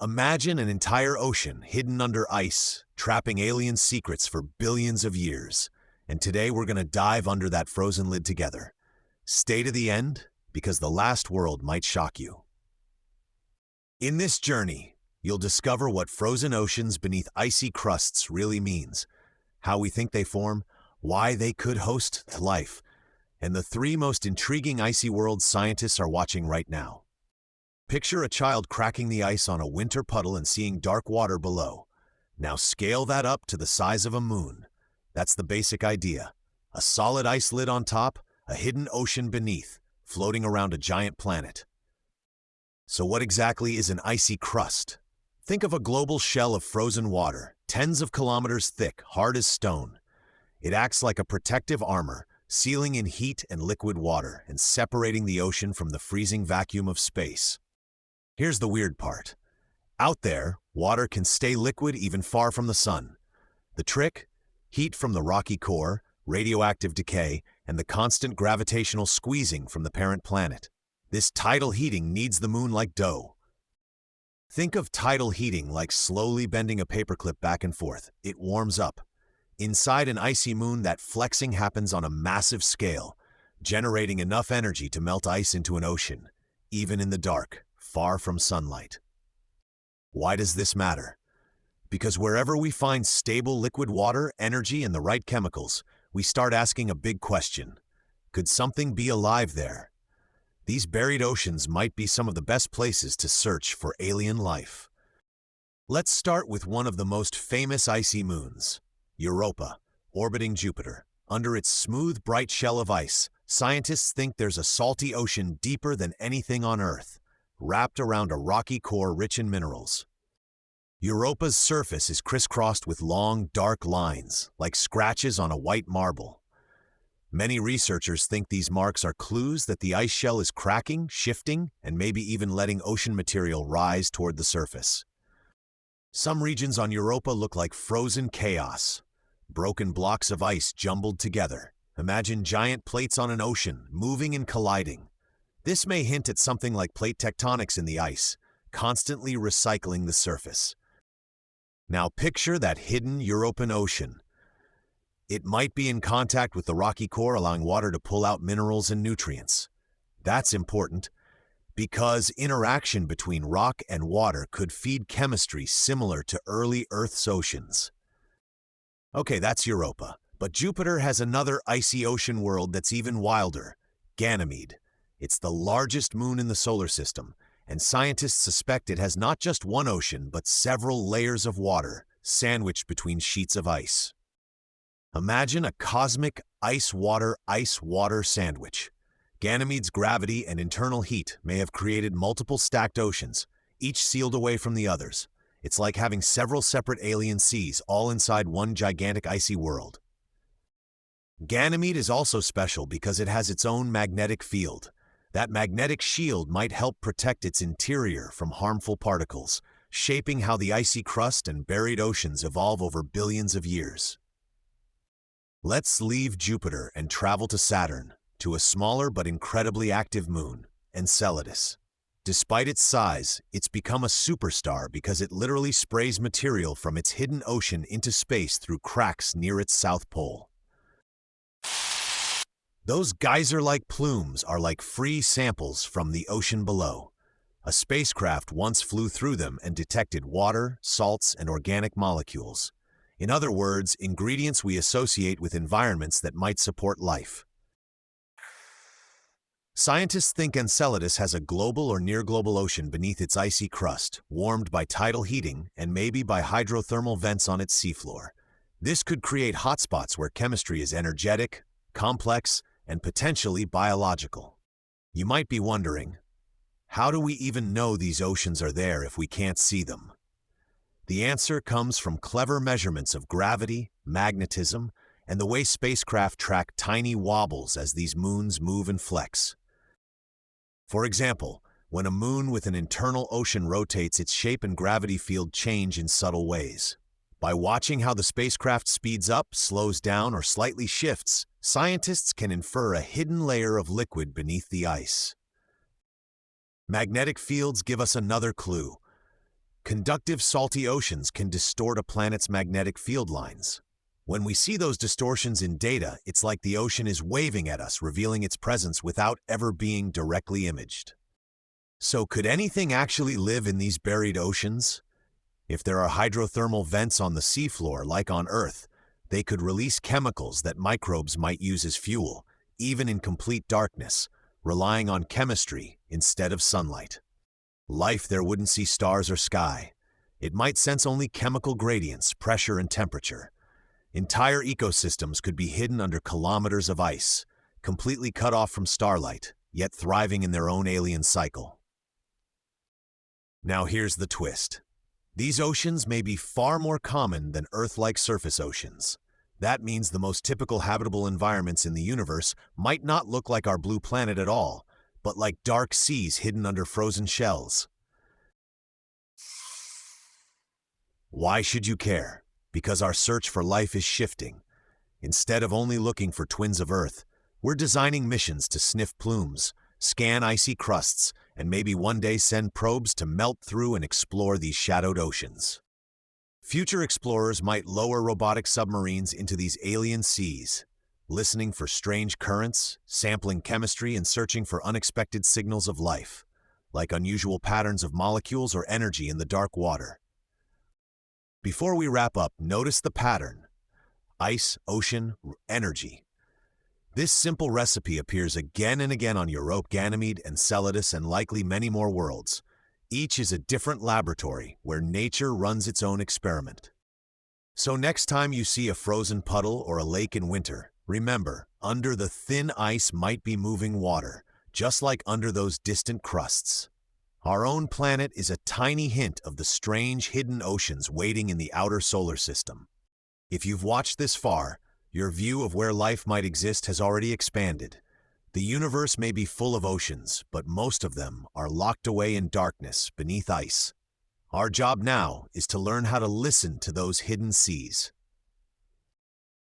Imagine an entire ocean hidden under ice, trapping alien secrets for billions of years. And today we're going to dive under that frozen lid together. Stay to the end, because the last world might shock you. In this journey, you'll discover what frozen oceans beneath icy crusts really means, how we think they form, why they could host life, and the three most intriguing icy worlds scientists are watching right now. Picture a child cracking the ice on a winter puddle and seeing dark water below. Now scale that up to the size of a moon. That's the basic idea. A solid ice lid on top, a hidden ocean beneath, floating around a giant planet. So what exactly is an icy crust? Think of a global shell of frozen water, tens of kilometers thick, hard as stone. It acts like a protective armor, sealing in heat and liquid water and separating the ocean from the freezing vacuum of space. Here's the weird part. Out there, water can stay liquid even far from the sun. The trick? Heat from the rocky core, radioactive decay, and the constant gravitational squeezing from the parent planet. This tidal heating kneads the moon like dough. Think of tidal heating like slowly bending a paperclip back and forth. It warms up. Inside an icy moon, that flexing happens on a massive scale, generating enough energy to melt ice into an ocean, even in the dark, far from sunlight. Why does this matter? Because wherever we find stable liquid water, energy, and the right chemicals, we start asking a big question. Could something be alive there? These buried oceans might be some of the best places to search for alien life. Let's start with one of the most famous icy moons, Europa, orbiting Jupiter. Under its smooth, bright shell of ice, scientists think there's a salty ocean deeper than anything on Earth, wrapped around a rocky core rich in minerals. Europa's surface is crisscrossed with long, dark lines, like scratches on a white marble. Many researchers think these marks are clues that the ice shell is cracking, shifting, and maybe even letting ocean material rise toward the surface. Some regions on Europa look like frozen chaos, broken blocks of ice jumbled together. Imagine giant plates on an ocean, moving and colliding. This may hint at something like plate tectonics in the ice, constantly recycling the surface. Now picture that hidden European ocean. It might be in contact with the rocky core, allowing water to pull out minerals and nutrients. That's important, because interaction between rock and water could feed chemistry similar to early Earth's oceans. Okay, that's Europa, but Jupiter has another icy ocean world that's even wilder, Ganymede. It's the largest moon in the solar system, and scientists suspect it has not just one ocean, but several layers of water, sandwiched between sheets of ice. Imagine a cosmic ice-water sandwich. Ganymede's gravity and internal heat may have created multiple stacked oceans, each sealed away from the others. It's like having several separate alien seas all inside one gigantic icy world. Ganymede is also special because it has its own magnetic field. That magnetic shield might help protect its interior from harmful particles, shaping how the icy crust and buried oceans evolve over billions of years. Let's leave Jupiter and travel to Saturn, to a smaller but incredibly active moon, Enceladus. Despite its size, it's become a superstar because it literally sprays material from its hidden ocean into space through cracks near its south pole. Those geyser-like plumes are like free samples from the ocean below. A spacecraft once flew through them and detected water, salts, and organic molecules. In other words, ingredients we associate with environments that might support life. Scientists think Enceladus has a global or near-global ocean beneath its icy crust, warmed by tidal heating and maybe by hydrothermal vents on its seafloor. This could create hotspots where chemistry is energetic, complex, and potentially biological. You might be wondering, how do we even know these oceans are there if we can't see them? The answer comes from clever measurements of gravity, magnetism, and the way spacecraft track tiny wobbles as these moons move and flex. For example, when a moon with an internal ocean rotates, its shape and gravity field change in subtle ways. By watching how the spacecraft speeds up, slows down, or slightly shifts, scientists can infer a hidden layer of liquid beneath the ice. Magnetic fields give us another clue. Conductive salty oceans can distort a planet's magnetic field lines. When we see those distortions in data, it's like the ocean is waving at us, revealing its presence without ever being directly imaged. So could anything actually live in these buried oceans? If there are hydrothermal vents on the seafloor, like on Earth, they could release chemicals that microbes might use as fuel, even in complete darkness, relying on chemistry instead of sunlight. Life there wouldn't see stars or sky. It might sense only chemical gradients, pressure, and temperature. Entire ecosystems could be hidden under kilometers of ice, completely cut off from starlight, yet thriving in their own alien cycle. Now here's the twist. These oceans may be far more common than Earth-like surface oceans. That means the most typical habitable environments in the universe might not look like our blue planet at all, but like dark seas hidden under frozen shells. Why should you care? Because our search for life is shifting. Instead of only looking for twins of Earth, we're designing missions to sniff plumes, scan icy crusts, and maybe one day send probes to melt through and explore these shadowed oceans. Future explorers might lower robotic submarines into these alien seas, listening for strange currents, sampling chemistry, and searching for unexpected signals of life, like unusual patterns of molecules or energy in the dark water. Before we wrap up, notice the pattern. Ice, ocean, energy. This simple recipe appears again and again on Europa, Ganymede, Enceladus, and likely many more worlds. Each is a different laboratory where nature runs its own experiment. So next time you see a frozen puddle or a lake in winter, remember, under the thin ice might be moving water, just like under those distant crusts. Our own planet is a tiny hint of the strange hidden oceans waiting in the outer solar system. If you've watched this far, your view of where life might exist has already expanded. The universe may be full of oceans, but most of them are locked away in darkness beneath ice. Our job now is to learn how to listen to those hidden seas.